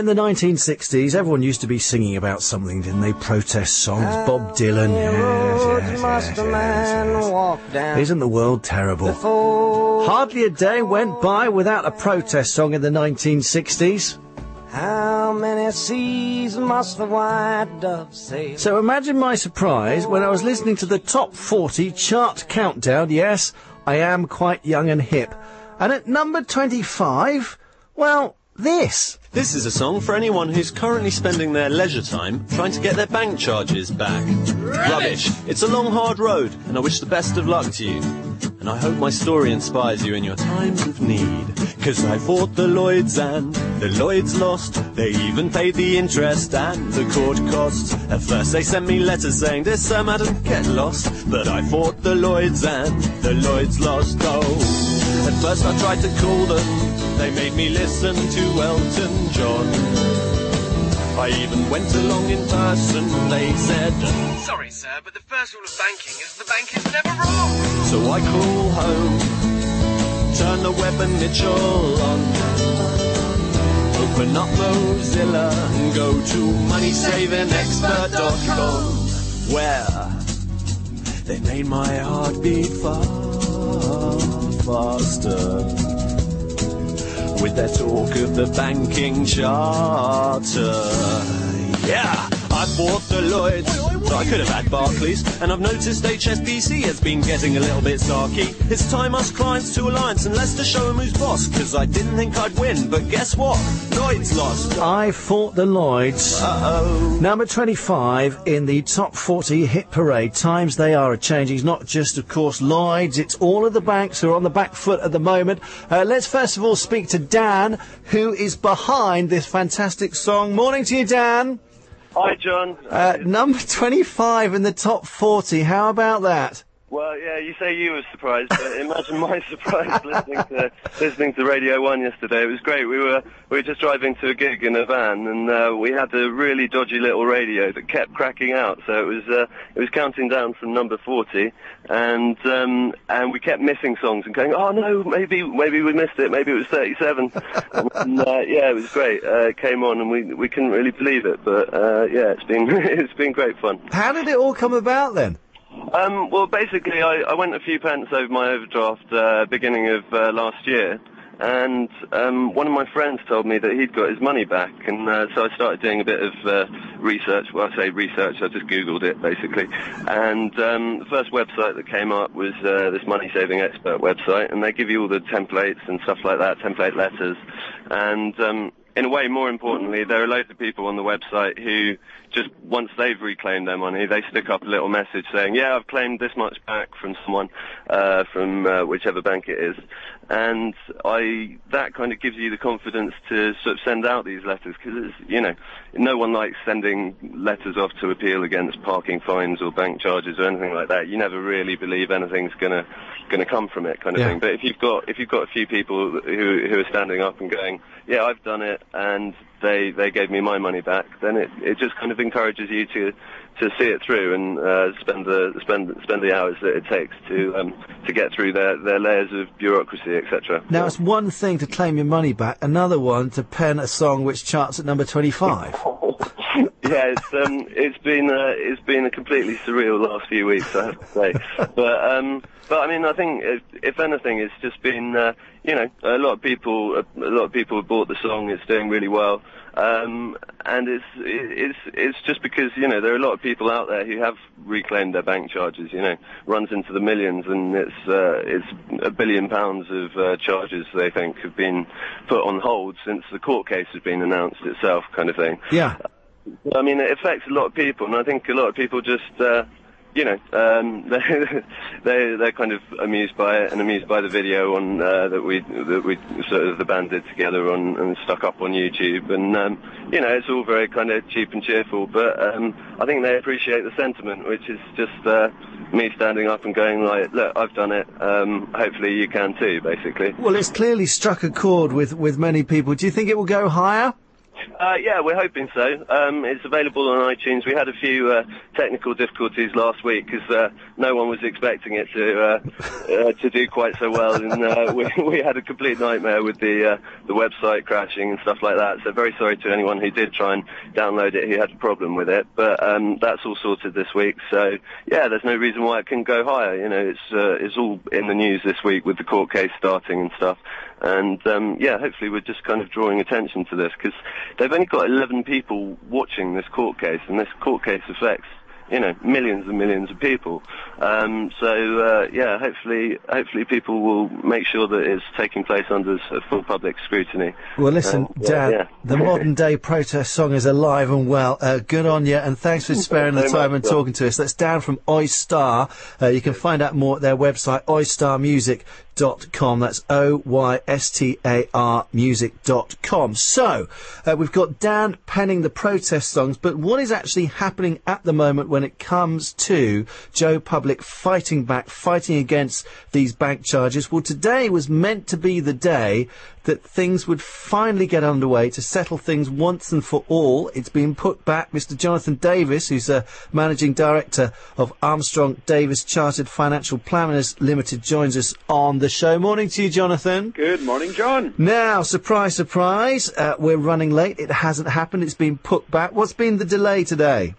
in the 1960s, everyone used to be singing about something, didn't they? Protest songs. Bob Dylan. Yes. Isn't the world terrible? Hardly a day went by without a protest song in the 1960s. How many seas must the white dove sail? So imagine my surprise when I was listening to the Top 40 chart countdown. Yes, I am quite young and hip. And at number 25, well, this. This is a song for anyone who's currently spending their leisure time trying to get their bank charges back. Rubbish. It's a long, hard road, and I wish the best of luck to you. And I hope my story inspires you in your times of need. 'Cause I fought the Lloyds and the Lloyds lost. They even paid the interest and the court costs. At first they sent me letters saying, "Dear Sir, madam, get lost." But I fought the Lloyds and the Lloyds lost. Oh, at first I tried to call them. They made me listen to Elton John. I even went along in person. They said, "Sorry, sir, but the first rule of banking is the bank is never wrong." So I crawl home, turn the Web and Mitchell on, open up Mozilla and go to moneysavingexpert.com, where they made my heart beat far faster with their talk of the banking charter. Yeah, I bought the Lloyds. I could have had Barclays, and I've noticed HSBC has been getting a little bit sarky. It's time us clients to alliance, and let's just show 'em who's boss, 'cause I didn't think I'd win, but guess what? Lloyds lost. I fought the Lloyds. Uh-oh. Number 25 in the Top 40 hit parade. Times they are a-changing. It's not just, of course, Lloyds. It's all of the banks who are on the back foot at the moment. Let's first of all speak to Dan, who is behind this fantastic song. Morning to you, Dan. Hi, John. Number 25 in the Top 40. How about that? Well, yeah, you say you were surprised, but imagine my surprise listening to Radio 1 yesterday. It was great. We were just driving to a gig in a van, and we had a really dodgy little radio that kept cracking out. So it was counting down from number 40, and we kept missing songs and going, "Oh no, maybe we missed it. Maybe it was 37." And yeah, it was great. It came on, and we couldn't really believe it. But yeah, it's been great fun. How did it all come about then? Well, basically, I went a few pence over my overdraft beginning of last year, and one of my friends told me that he'd got his money back, and so I started doing a bit of research. Well, I say research, I just Googled it, basically. And the first website that came up was this Money Saving Expert website, and they give you all the templates and stuff like that, template letters. And in a way, more importantly, there are loads of people on the website who just, once they've reclaimed their money, they stick up a little message saying, "Yeah, I've claimed this much back from someone, from whichever bank it is." And that kind of gives you the confidence to sort of send out these letters, because, no one likes sending letters off to appeal against parking fines or bank charges or anything like that. You never really believe anything's gonna come from it, kind of thing. But if you've got a few people who are standing up and going, "Yeah, I've done it, and they gave me my money back," then it just kind of encourages you to see it through and spend the hours that it takes to get through their layers of bureaucracy, etc. Now, it's one thing to claim your money back, another one to pen a song which charts at number 25. Yeah, it's been a completely surreal last few weeks, I have to say. But I mean, I think if anything, it's just been a lot of people have bought the song. It's doing really well, and it's just because there are a lot of people out there who have reclaimed their bank charges. Runs into the millions, and it's £1 billion of charges they think have been put on hold since the court case has been announced itself, kind of thing. Yeah. I mean, it affects a lot of people, and I think a lot of people just, they're kind of amused by it and amused by the video on that we sort of the band did together on and stuck up on YouTube, and it's all very kind of cheap and cheerful, but I think they appreciate the sentiment, which is just me standing up and going like, "Look, I've done it. Hopefully you can too," basically. Well, it's clearly struck a chord with many people. Do you think it will go higher? Yeah, we're hoping so. It's available on iTunes. We had a few technical difficulties last week because no one was expecting it to do quite so well, and we had a complete nightmare with the website crashing and stuff like that. So very sorry to anyone who did try and download it who had a problem with it. But that's all sorted this week. So yeah, there's no reason why it can go higher. You know, it's all in the news this week with the court case starting and stuff. And yeah, hopefully we're just kind of drawing attention to this because they've only got 11 people watching this court case, and this court case affects, you know, millions and millions of people. Yeah, hopefully people will make sure that it's taking place under full public scrutiny. Well, listen, Dan, the modern day protest song is alive and well. Good on you, and thanks for sparing the time and talking to us. That's Dan from Oystar. You can find out more at their website, oystarmusic.com. That's OYSTAR music.com. So, we've got Dan penning the protest songs, but what is actually happening at the moment when it comes to Joe Public fighting back, fighting against these bank charges? Well, today was meant to be the day that things would finally get underway to settle things once and for all. It's been put back. Mr. Jonathan Davis, who's a managing director of Armstrong Davis Chartered Financial Planners Limited, joins us on the show. Morning to you, Jonathan. Good morning, John. Now, surprise, surprise, we're running late. It hasn't happened. It's been put back. What's been the delay today?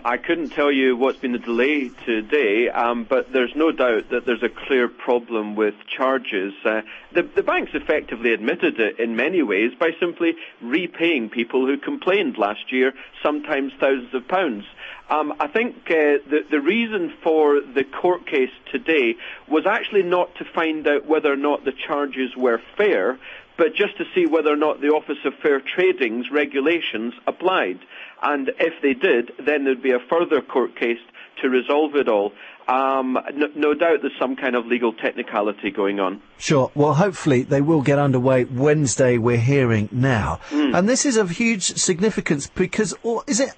I couldn't tell you what's been the delay today, but there's no doubt that there's a clear problem with charges. The banks effectively admitted it in many ways by simply repaying people who complained last year, sometimes thousands of pounds. I think the reason for the court case today was actually not to find out whether or not the charges were fair, but just to see whether or not the Office of Fair Trading's regulations applied. And if they did, then there'd be a further court case to resolve it all. No doubt there's some kind of legal technicality going on. Sure. Well, hopefully they will get underway Wednesday, we're hearing now. And this is of huge significance because,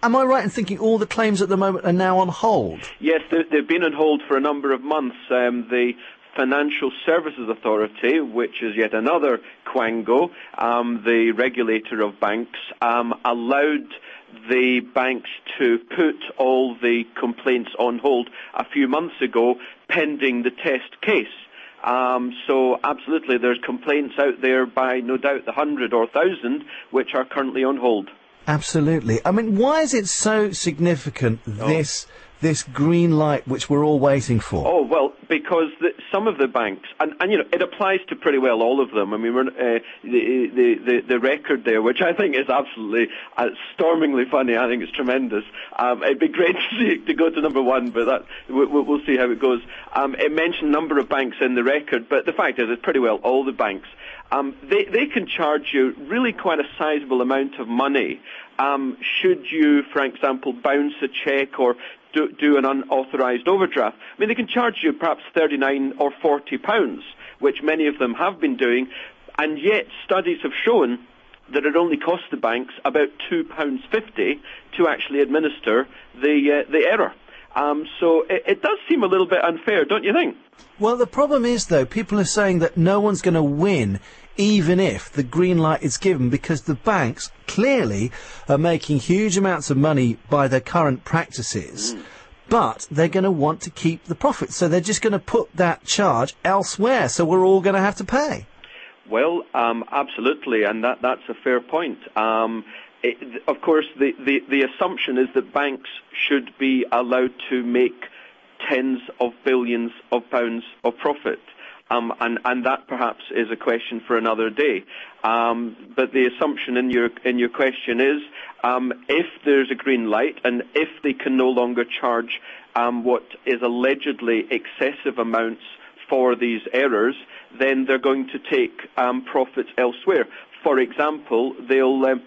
am I right in thinking all the claims at the moment are now on hold? Yes, they've been on hold for a number of months. The Financial Services Authority, which is yet another quango, the regulator of banks, allowed the banks to put all the complaints on hold a few months ago, pending the test case. So absolutely, there's complaints out there by no doubt the 100 or 1,000, which are currently on hold. Absolutely. I mean, why is it so significant, this green light which we're all waiting for? Oh, well, because some of the banks, and you know, it applies to pretty well all of them. I mean, the record there, which I think is absolutely stormingly funny, I think it's tremendous. It'd be great to go to number one, but we'll see how it goes. It mentioned a number of banks in the record, but the fact is it's pretty well all the banks. They can charge you really quite a sizable amount of money should you, for example, bounce a cheque or do an unauthorised overdraft. I mean, they can charge you perhaps £39 or £40, which many of them have been doing, and yet studies have shown that it only costs the banks about £2.50 to actually administer the error. So it does seem a little bit unfair, don't you think? Well, the problem is, though, people are saying that no one's going to win even if the green light is given, because the banks clearly are making huge amounts of money by their current practices, but they're going to want to keep the profits, so they're just going to put that charge elsewhere, so we're all going to have to pay. Well, absolutely, and that's a fair point. Of course, the assumption is that banks should be allowed to make tens of billions of pounds of profit. And that perhaps is a question for another day. But the assumption in your question is, if there's a green light and if they can no longer charge what is allegedly excessive amounts for these errors, then they're going to take profits elsewhere. For example, they'll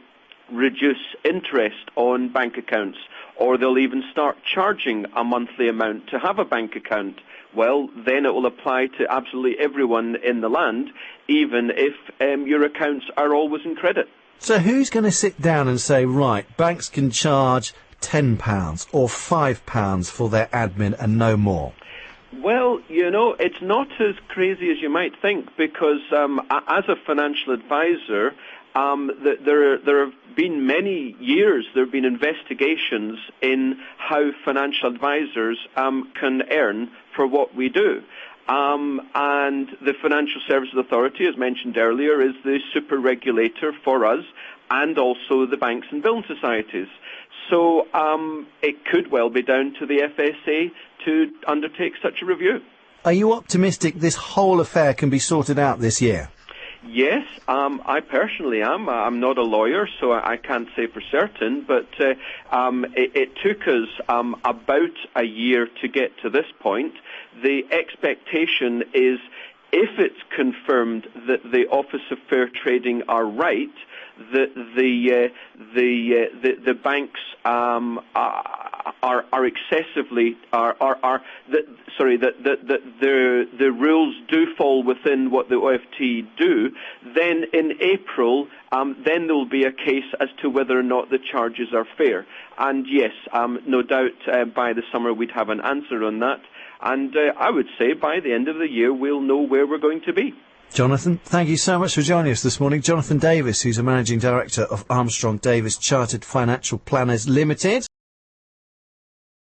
reduce interest on bank accounts, or they'll even start charging a monthly amount to have a bank account. Well, then it will apply to absolutely everyone in the land, even if your accounts are always in credit. So who's going to sit down and say, right, banks can charge £10 or £5 for their admin and no more? Well, you know, it's not as crazy as you might think, because as a financial advisor, there have been many years, there have been investigations in how financial advisors can earn for what we do. And the Financial Services Authority, as mentioned earlier, is the super regulator for us and also the banks and building societies. So it could well be down to the FSA to undertake such a review. Are you optimistic this whole affair can be sorted out this year? Yes, I personally am. I'm not a lawyer, so I can't say for certain, but it took us about a year to get to this point. The expectation is, if it's confirmed that the Office of Fair Trading are right, that the banks are excessively that the rules do fall within what the OFT do, then in April then there will be a case as to whether or not the charges are fair. And yes, no doubt by the summer we'd have an answer on that. And I would say by the end of the year we'll know where we're going to be. Jonathan, thank you so much for joining us this morning. Jonathan Davis, who's a Managing Director of Armstrong Davis Chartered Financial Planners Limited.